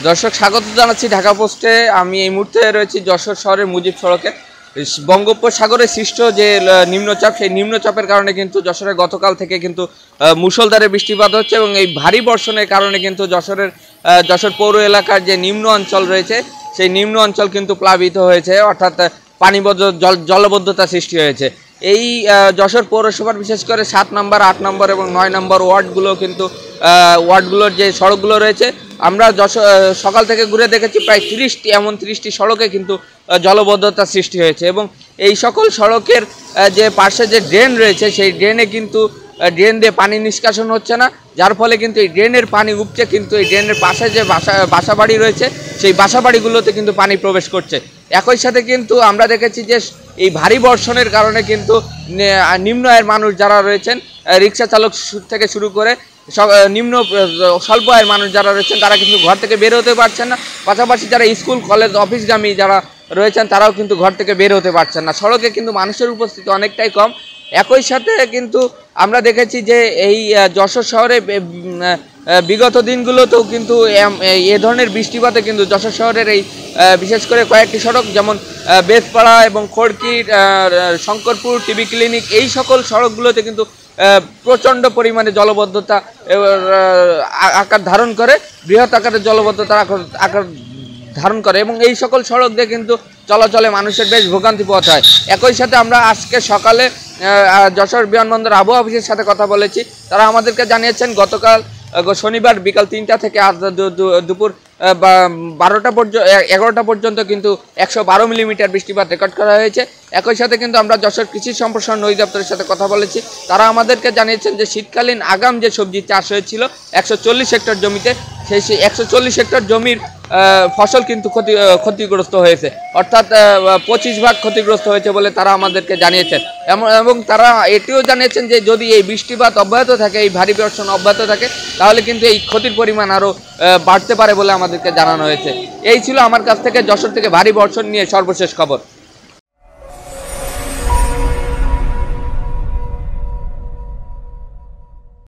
দর্শক স্বাগত জানাচ্ছি ঢাকা পোস্টে। আমি এই মুহূর্তে রয়েছি যশোর শহরের মুজিব সড়কে। বঙ্গোপসাগরে সৃষ্ট যে নিম্নচাপ, সেই নিম্নচাপের কারণে কিন্তু যশোরে গতকাল থেকে কিন্তু মুষলধারে বৃষ্টিপাত হচ্ছে এবং এই ভারী বর্ষণের কারণে কিন্তু যশোর পৌর এলাকার যে নিম্ন অঞ্চল রয়েছে সেই নিম্ন অঞ্চল কিন্তু প্লাবিত হয়েছে, অর্থাৎ পানিবদ্ধ জলবদ্ধতা সৃষ্টি হয়েছে। এই যশোর পৌরসভার বিশেষ করে 7 নম্বর, 8 নম্বর এবং 9 নম্বর ওয়ার্ডগুলোর যে সড়কগুলো রয়েছে, আমরা সকাল থেকে ঘুরে দেখেছি প্রায় 30টি সড়কে কিন্তু জলবদ্ধতা সৃষ্টি হয়েছে এবং এই সকল সড়কের যে পাশে যে ড্রেন রয়েছে সেই ড্রেন দিয়ে পানি নিষ্কাশন হচ্ছে না, যার ফলে কিন্তু এই ড্রেনের পানি উপচে কিন্তু এই ড্রেনের পাশে যে বাসাবাড়ি রয়েছে সেই বাসাবাড়িগুলোতে কিন্তু পানি প্রবেশ করছে। একই সাথে কিন্তু আমরা দেখেছি যে এই ভারী বর্ষণের কারণে কিন্তু নিম্ন আয়ের মানুষ যারা রয়েছেন, রিক্সা চালক থেকে শুরু করে স্বল্প আয়ের মানুষ যারা রয়েছেন তারা কিন্তু ঘর থেকে বের হতে পারছেন না। পাশাপাশি যারা স্কুল কলেজ অফিসগামী যারা রয়েছেন তারাও কিন্তু ঘর থেকে বের হতে পারছেন না। সড়কে কিন্তু মানুষের উপস্থিতি অনেকটাই কম। একই সাথে কিন্তু আমরা দেখেছি যে এই যশোর শহরে বিগত দিনগুলোতেও কিন্তু এ ধরনের বৃষ্টিপাতে কিন্তু যশোর শহরের এই বিশেষ করে কয়েকটি সড়ক যেমন বেতপাড়া এবং খড়কির, শঙ্করপুর, টিবি ক্লিনিক, এই সকল সড়কগুলোতে কিন্তু প্রচণ্ড পরিমাণে জলবদ্ধতা আকার ধারণ করে, বৃহৎ আকারের জলবদ্ধতার আকার ধারণ করে এবং এই সকল সড়ক দিয়ে কিন্তু চলাচলে মানুষের বেশ ভোগান্তি পোহাতে হয়। একই সাথে আমরা আজকে সকালে যশোর বিমানবন্দর আবহাওয়া অফিসের সাথে কথা বলেছি। তারা আমাদেরকে জানিয়েছেন গতকাল শনিবার বিকাল 3টা থেকে আজ দুপুর 11টা পর্যন্ত কিন্তু 112 মিলিমিটার বৃষ্টিপাত রেকর্ড করা হয়েছে। একই সাথে কিন্তু আমরা যশোর কৃষি সম্প্রসারণ অধিদপ্তরের সাথে কথা বলেছি। তারা আমাদেরকে জানিয়েছেন যে শীতকালীন আগাম যে সবজি চাষ হয়েছিল 140 হেক্টর জমিতে, সেই 140 হেক্টর জমির ফসল কিন্তু ক্ষতিগ্রস্ত হয়েছে, অর্থাৎ 25 ভাগ ক্ষতিগ্রস্ত হয়েছে বলে তারা আমাদেরকে জানিয়েছেন। এবং তারা এটিও জানিয়েছেন যে যদি এই বৃষ্টিপাত অব্যাহত থাকে, এই ভারী বর্ষণ অব্যাহত থাকে, তাহলে কিন্তু এই ক্ষতির পরিমাণ আরও বাড়তে পারে বলে আমাদেরকে জানানো হয়েছে। এই ছিল আমার কাছ থেকে যশোর থেকে ভারী বর্ষণ নিয়ে সর্বশেষ খবর।